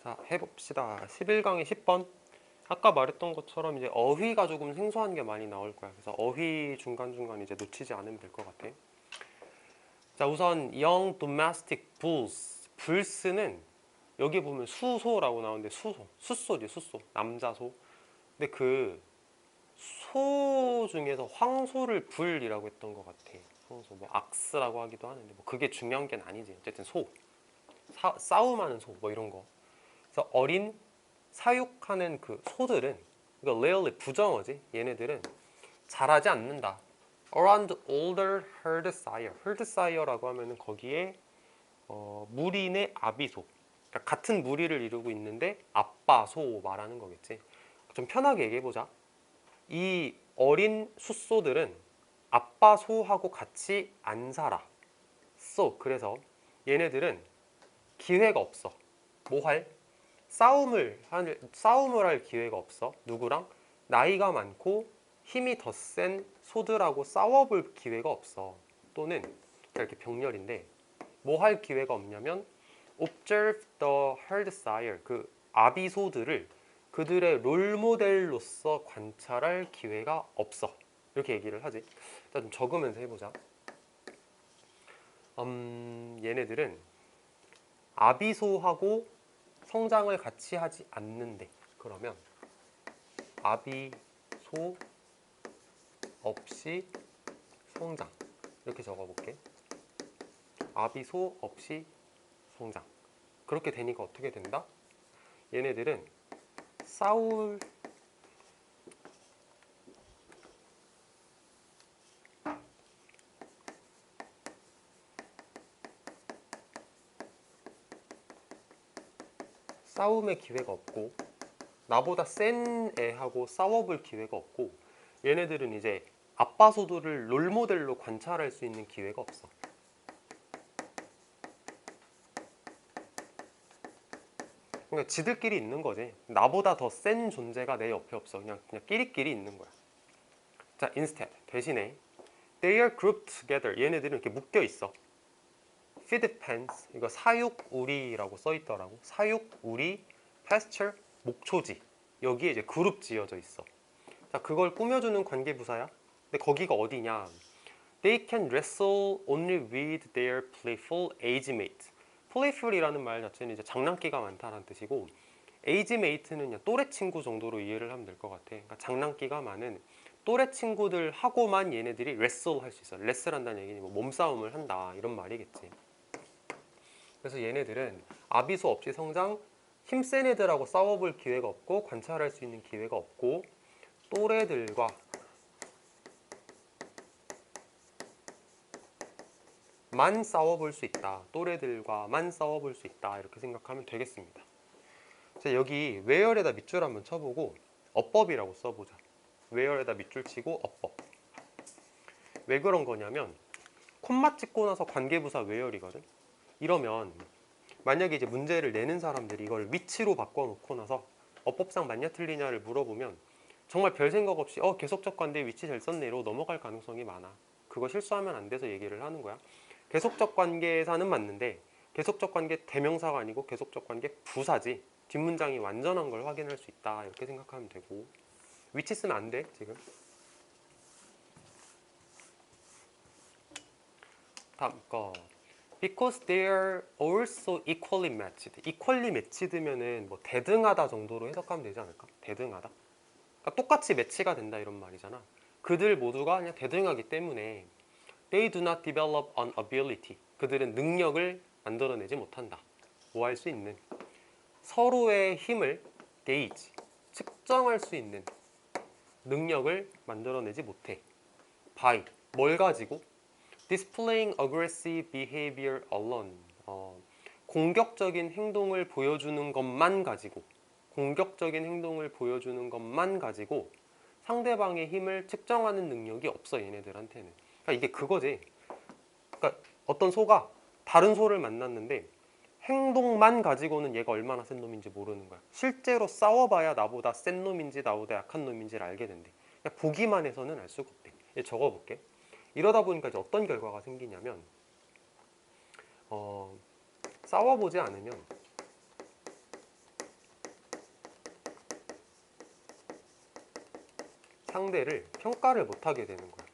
자, 해봅시다. 11강의 10번. 아까 말했던 것처럼 이제 어휘가 조금 생소한 게 많이 나올 거야. 그래서 어휘 중간중간 이제 놓치지 않으면 될 것 같아. 자, 우선 young domestic bulls. 불스는 여기 보면 수소라고 나오는데 숫소지, 숫소. 남자 소. 근데 그 소 중에서 황소를 불이라고 했던 것 같아. 황소, 뭐 악스라고 하기도 하는데 뭐 그게 중요한 게 아니지. 어쨌든 소. 싸움하는 소, 뭐 이런 거. 그래서 어린 사육하는 그 소들은, 이거 rarely 부정어지. 얘네들은 자라지 않는다. Around older herd sire. herd sire라고 하면은 거기에 무리내 아비소. 그러니까 같은 무리를 이루고 있는데 아빠 소 말하는 거겠지. 좀 편하게 얘기해 보자. 이 어린 숫소들은 아빠 소하고 같이 안 살아. 그래서 얘네들은 기회가 없어. 뭐 할? 싸움을 할 기회가 없어. 누구랑? 나이가 많고 힘이 더 센 소들하고 싸워볼 기회가 없어. 또는 이렇게 병렬인데 뭐 할 기회가 없냐면 observe the herd sire, 그 아비소들을 그들의 롤모델로서 관찰할 기회가 없어. 이렇게 얘기를 하지. 자, 좀 적으면서 해보자. 얘네들은 아비소하고 성장을 같이 하지 않는데, 그러면 아비소 없이 성장, 이렇게 적어볼게. 아비소 없이 성장. 그렇게 되니까 어떻게 된다? 얘네들은 싸울 싸움의 기회가 없고, 나보다 센 애하고 싸워볼 기회가 없고, 얘네들은 이제 아빠 소들을 롤모델로 관찰할 수 있는 기회가 없어. 그러니까 지들끼리 있는 거지. 나보다 더 센 존재가 내 옆에 없어. 그냥 끼리끼리 있는 거야. 자, instead, 대신에 they are grouped together. 얘네들은 이렇게 묶여 있어. feed pens, 이거 사육우리라고 써 있더라고. 사육우리, pasture, 목초지. 여기에 이제 그룹 지어져 있어. 자, 그걸 꾸며주는 관계부사야. 근데 거기가 어디냐? They can wrestle only with their playful age mate. playful이라는 말 자체는 이제 장난기가 많다는 뜻이고, age mate는 그냥 또래 친구 정도로 이해를 하면 될 것 같아. 그러니까 장난기가 많은 또래 친구들하고만 얘네들이 wrestle 할 수 있어. 레슬 한다는 얘기는 뭐 몸싸움을 한다 이런 말이겠지. 그래서 얘네들은 아비소 없이 성장, 힘센 애들하고 싸워볼 기회가 없고 관찰할 수 있는 기회가 없고, 또래들과 만 싸워볼 수 있다. 또래들과만 싸워볼 수 있다. 이렇게 생각하면 되겠습니다. 자, 여기 where에다 밑줄 한번 쳐보고 어법이라고 써보자. where에다 밑줄 치고 어법. 왜 그런 거냐면 콤마 찍고 나서 관계부사 where이거든. 이러면 만약에 이제 문제를 내는 사람들이 이걸 위치로 바꿔놓고 나서 어법상 맞냐 틀리냐를 물어보면 정말 별 생각 없이 계속적 관계 위치 잘 썼네 이러고 넘어갈 가능성이 많아. 그거 실수하면 안 돼서 얘기를 하는 거야. 계속적 관계사는 맞는데 계속적 관계 대명사가 아니고 계속적 관계 부사지. 뒷문장이 완전한 걸 확인할 수 있다. 이렇게 생각하면 되고, 위치 쓰면 안 돼 지금. 다음 거. Because they are also equally matched. equally matched면은 뭐 대등하다 정도로 해석하면 되지 않을까? 대등하다. 그러니까 똑같이 매치가 된다 이런 말이잖아. 그들 모두가 그냥 대등하기 때문에 they do not develop an ability. 그들은 능력을 만들어내지 못한다. 뭐 할 수 있는 서로의 힘을 gauge, 측정할 수 있는 능력을 만들어내지 못해. by 뭘 가지고? displaying aggressive behavior alone. 공격적인 행동을 보여주는 것만 가지고, 공격적인 행동을 보여주는 것만 가지고 상대방의 힘을 측정하는 능력이 없어 얘네들한테는. 그러니까 이게 그거지. 그러니까 어떤 소가 다른 소를 만났는데 행동만 가지고는 얘가 얼마나 센 놈인지 모르는 거야. 실제로 싸워봐야 나보다 센 놈인지 나보다 약한 놈인지를 알게 된대. 그냥 보기만 해서는 알 수가 없대. 얘 적어볼게. 이러다 보니까 이제 어떤 결과가 생기냐면 싸워보지 않으면 상대를 평가를 못하게 되는 거야.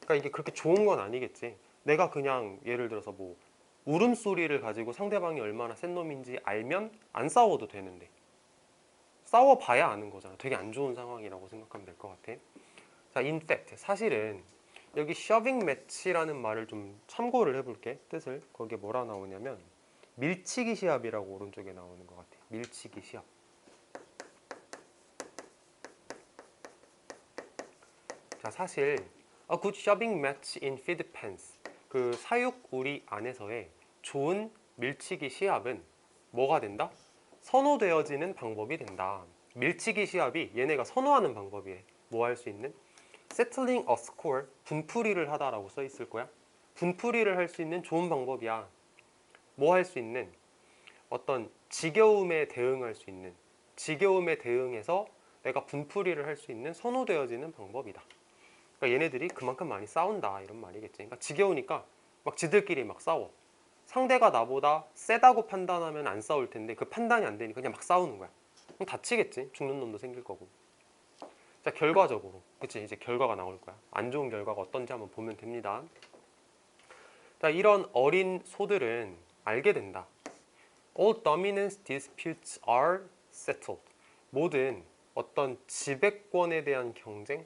그러니까 이게 그렇게 좋은 건 아니겠지. 내가 그냥 예를 들어서 뭐 울음소리를 가지고 상대방이 얼마나 센 놈인지 알면 안 싸워도 되는데 싸워봐야 아는 거잖아. 되게 안 좋은 상황이라고 생각하면 될 것 같아. 자, in fact, 사실은 여기 shoving match라는 말을 좀 참고를 해볼게. 뜻을. 거기에 뭐라 나오냐면 밀치기 시합이라고 오른쪽에 나오는 것 같아. 밀치기 시합. 자, 사실 a good shoving match in feed pens, 그 사육 우리 안에서의 좋은 밀치기 시합은 뭐가 된다? 선호되어지는 방법이 된다. 밀치기 시합이 얘네가 선호하는 방법이에요. 뭐 할 수 있는? settling a score, 분풀이를 하다라고 써 있을 거야. 분풀이를 할 수 있는 좋은 방법이야. 뭐 할 수 있는? 어떤 지겨움에 대응할 수 있는, 지겨움에 대응해서 내가 분풀이를 할 수 있는 선호되어지는 방법이다. 그러니까 얘네들이 그만큼 많이 싸운다 이런 말이겠지. 그러니까 지겨우니까 막 지들끼리 막 싸워. 상대가 나보다 세다고 판단하면 안 싸울 텐데 그 판단이 안 되니까 그냥 막 싸우는 거야. 그럼 다치겠지. 죽는 놈도 생길 거고. 자, 결과적으로 그치, 이제 결과가 나올 거야. 안 좋은 결과가 어떤지 한번 보면 됩니다. 자, 이런 어린 소들은 알게 된다. All dominance disputes are settled. 모든 어떤 지배권에 대한 경쟁,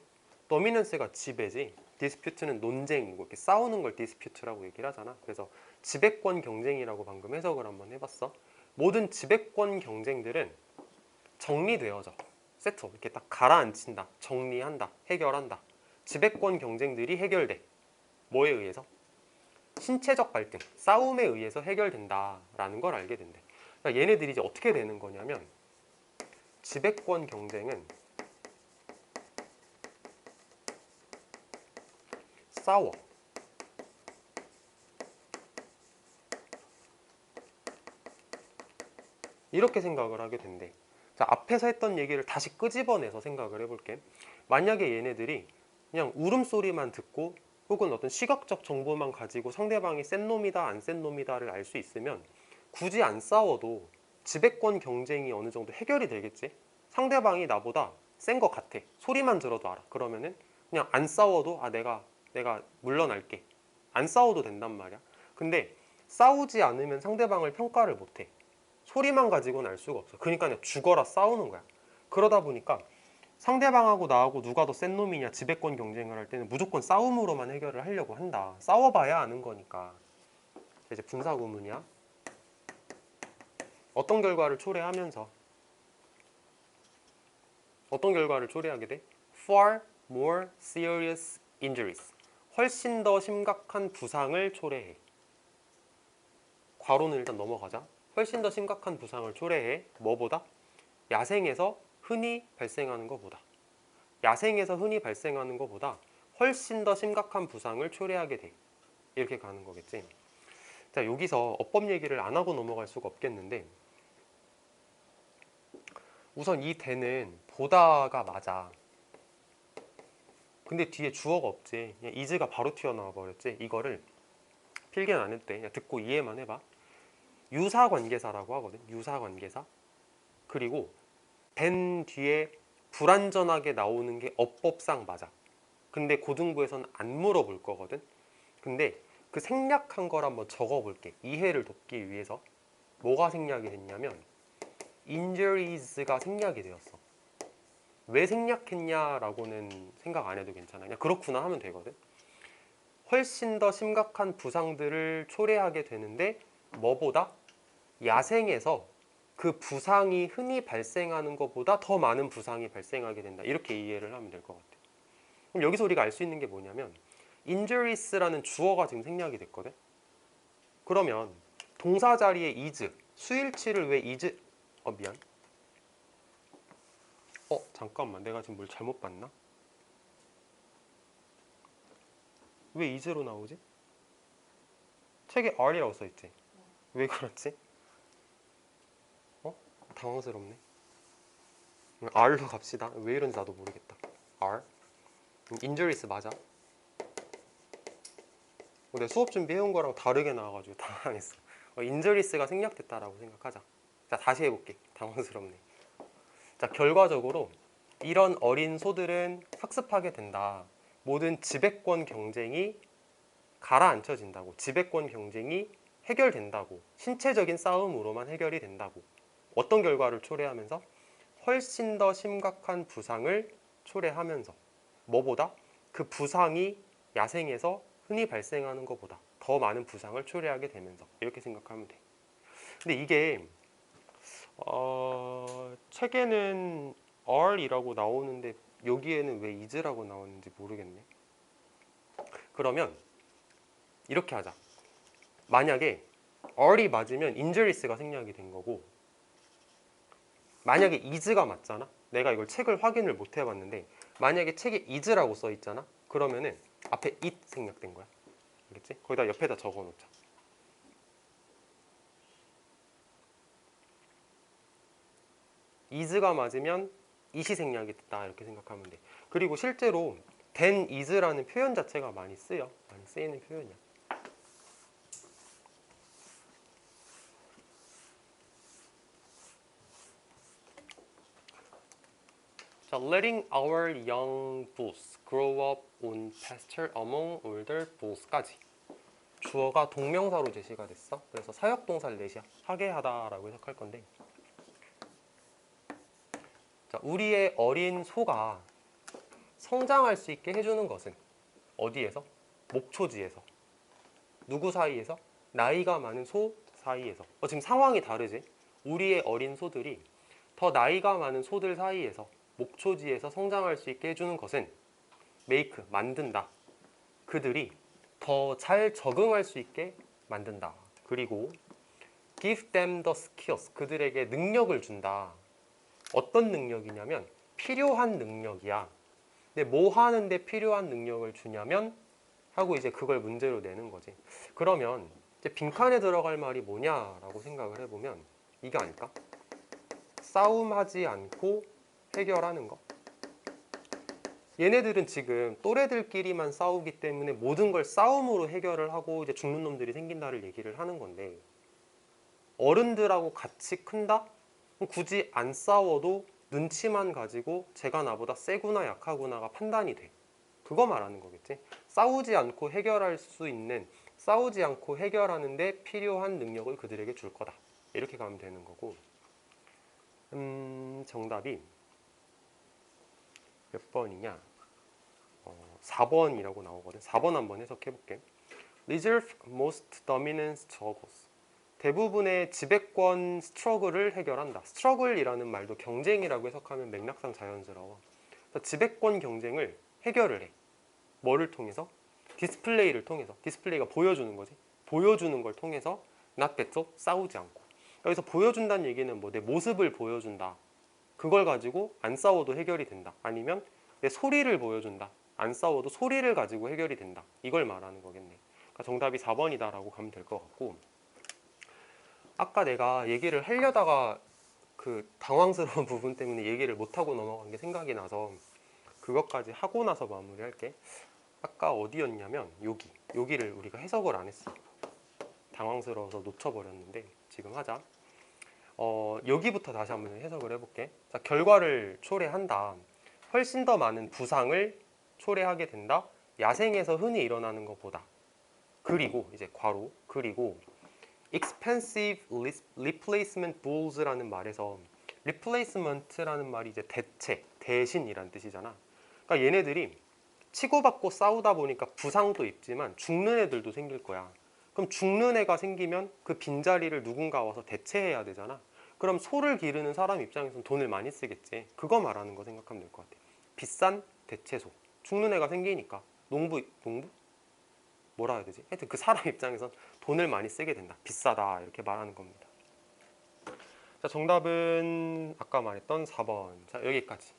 dominance가 지배지, dispute는 논쟁이고 이렇게 싸우는 걸 dispute라고 얘기를 하잖아. 그래서 지배권 경쟁이라고 방금 해석을 한번 해봤어. 모든 지배권 경쟁들은 정리되어져. settle, 이렇게 딱 가라앉힌다, 정리한다, 해결한다. 지배권 경쟁들이 해결돼. 뭐에 의해서? 신체적 갈등, 싸움에 의해서 해결된다라는 걸 알게 된대. 그러니까 얘네들이 이제 어떻게 되는 거냐면 지배권 경쟁은 싸워. 이렇게 생각을 하게 된대. 자, 앞에서 했던 얘기를 다시 끄집어내서 생각을 해볼게. 만약에 얘네들이 그냥 울음소리만 듣고 혹은 어떤 시각적 정보만 가지고 상대방이 센 놈이다 안 센 놈이다를 알 수 있으면 굳이 안 싸워도 지배권 경쟁이 어느 정도 해결이 되겠지. 상대방이 나보다 센 것 같아. 소리만 들어도 알아. 그러면은 그냥 안 싸워도 내가 물러날게. 안 싸워도 된단 말이야. 근데 싸우지 않으면 상대방을 평가를 못해. 소리만 가지고는 알 수가 없어. 그러니까 그냥 죽어라 싸우는 거야. 그러다 보니까 상대방하고 나하고 누가 더 센 놈이냐 지배권 경쟁을 할 때는 무조건 싸움으로만 해결을 하려고 한다. 싸워봐야 아는 거니까. 이제 분사구문이야. 어떤 결과를 초래하면서 어떤 결과를 초래하게 돼? Far more serious injuries. 훨씬 더 심각한 부상을 초래해. 괄호는 일단 넘어가자. 훨씬 더 심각한 부상을 초래해. 뭐보다? 야생에서 흔히 발생하는 것보다. 야생에서 흔히 발생하는 것보다 훨씬 더 심각한 부상을 초래하게 돼. 이렇게 가는 거겠지. 자, 여기서 어법 얘기를 안 하고 넘어갈 수가 없겠는데 우선 이 대는 보다가 맞아. 근데 뒤에 주어가 없지. 그냥 is가 바로 튀어나와 버렸지. 이거를 필기는 안 해도 돼. 그냥 듣고 이해만 해봐. 유사관계사라고 하거든. 유사관계사. 그리고 된 뒤에 불완전하게 나오는 게 어법상 맞아. 근데 고등부에서는 안 물어볼 거거든. 근데 그 생략한 걸 한번 적어볼게. 이해를 돕기 위해서. 뭐가 생략이 됐냐면 injuries가 생략이 되었어. 왜 생략했냐라고는 생각 안 해도 괜찮아. 그냥 그렇구나 하면 되거든. 훨씬 더 심각한 부상들을 초래하게 되는데 뭐보다? 야생에서 그 부상이 흔히 발생하는 것보다 더 많은 부상이 발생하게 된다. 이렇게 이해를 하면 될 것 같아. 그럼 여기서 우리가 알 수 있는 게 뭐냐면 injuries라는 주어가 지금 생략이 됐거든. 그러면 동사 자리에 is, 수일치를 왜 is? 미안. 잠깐만, 내가 지금 뭘 잘못 봤나? 왜 is로 나오지? 책에 are이라고 써있지? 왜 그렇지? 당황스럽네. R로 갑시다. 왜 이런지 나도 모르겠다. R. injurious 맞아. 내가 수업 준비해온 거랑 다르게 나와가지고 당황했어. injurious가 생략됐다라고 생각하자. 자, 다시 해볼게. 당황스럽네. 자, 결과적으로 이런 어린 소들은 학습하게 된다. 모든 지배권 경쟁이 가라앉혀진다고. 지배권 경쟁이 해결된다고. 신체적인 싸움으로만 해결이 된다고. 어떤 결과를 초래하면서? 훨씬 더 심각한 부상을 초래하면서. 뭐보다? 그 부상이 야생에서 흔히 발생하는 것보다 더 많은 부상을 초래하게 되면서. 이렇게 생각하면 돼. 근데 이게 책에는 R이라고 나오는데 여기에는 왜 is라고 나오는지 모르겠네. 그러면 이렇게 하자. 만약에 R이 맞으면 injuries가 생략이 된 거고, 만약에 is가 맞잖아. 내가 이걸 책을 확인을 못 해봤는데 만약에 책에 is라고 써 있잖아. 그러면은 앞에 it 생략된 거야. 알겠지? 거기다 옆에다 적어 놓자. is가 맞으면 it이 생략이 됐다 이렇게 생각하면 돼. 그리고 실제로 than is라는 표현 자체가 많이 쓰여. 많이 쓰이는 표현이야. 자, letting our young bulls grow up on pasture among older bulls까지. 주어가 동명사로 제시가 됐어. 그래서 사역동사를 내시야. 하게 하다라고 해석할 건데. 자, 우리의 어린 소가 성장할 수 있게 해주는 것은 어디에서? 목초지에서. 누구 사이에서? 나이가 많은 소 사이에서. 지금 상황이 다르지? 우리의 어린 소들이 더 나이가 많은 소들 사이에서 목초지에서 성장할 수 있게 해주는 것은 make, 만든다. 그들이 더 잘 적응할 수 있게 만든다. 그리고 give them the skills, 그들에게 능력을 준다. 어떤 능력이냐면 필요한 능력이야. 근데 뭐 하는데 필요한 능력을 주냐면 하고 이제 그걸 문제로 내는 거지. 그러면 이제 빈칸에 들어갈 말이 뭐냐라고 생각을 해보면 이게 아닐까? 싸움하지 않고 해결하는 거. 얘네들은 지금 또래들끼리만 싸우기 때문에 모든 걸 싸움으로 해결을 하고 이제 죽는 놈들이 생긴다를 얘기를 하는 건데, 어른들하고 같이 큰다? 그럼 굳이 안 싸워도 눈치만 가지고 쟤가 나보다 세구나 약하구나가 판단이 돼. 그거 말하는 거겠지. 싸우지 않고 해결할 수 있는, 싸우지 않고 해결하는데 필요한 능력을 그들에게 줄 거다. 이렇게 가면 되는 거고. 정답이 몇 번이냐? 4번이라고 나오거든. 4번 한번 해석해 볼게. Resolve most dominance struggles. 대부분의 지배권 스트러글을 해결한다. 스트러글이라는 말도 경쟁이라고 해석하면 맥락상 자연스러워. 지배권 경쟁을 해결을 해. 뭐를 통해서? 디스플레이를 통해서. 디스플레이가 보여주는 거지. 보여주는 걸 통해서 not battle, 싸우지 않고. 여기서 보여준다는 얘기는 뭐 내 모습을 보여준다. 그걸 가지고 안 싸워도 해결이 된다. 아니면 내 소리를 보여준다. 안 싸워도 소리를 가지고 해결이 된다. 이걸 말하는 거겠네. 그러니까 정답이 4번이다라고 가면 될 것 같고, 아까 내가 얘기를 하려다가 그 당황스러운 부분 때문에 얘기를 못하고 넘어간 게 생각이 나서 그것까지 하고 나서 마무리할게. 아까 어디였냐면 여기를 우리가 해석을 안 했어. 당황스러워서 놓쳐버렸는데 지금 하자. 여기부터 다시 한번 해석을 해볼게. 자, 결과를 초래한다. 훨씬 더 많은 부상을 초래하게 된다. 야생에서 흔히 일어나는 것보다. 그리고 이제 괄호 그리고 expensive replacement bulls라는 말에서 replacement라는 말이 이제 대체, 대신이란 뜻이잖아. 그러니까 얘네들이 치고받고 싸우다 보니까 부상도 입지만 죽는 애들도 생길 거야. 그럼 죽는 애가 생기면 그 빈자리를 누군가 와서 대체해야 되잖아. 그럼 소를 기르는 사람 입장에서는 돈을 많이 쓰겠지. 그거 말하는 거 생각하면 될 것 같아. 비싼 대체소. 죽는 애가 생기니까 농부? 뭐라 해야 되지? 하여튼 그 사람 입장에선 돈을 많이 쓰게 된다. 비싸다 이렇게 말하는 겁니다. 자, 정답은 아까 말했던 4번. 자, 여기까지.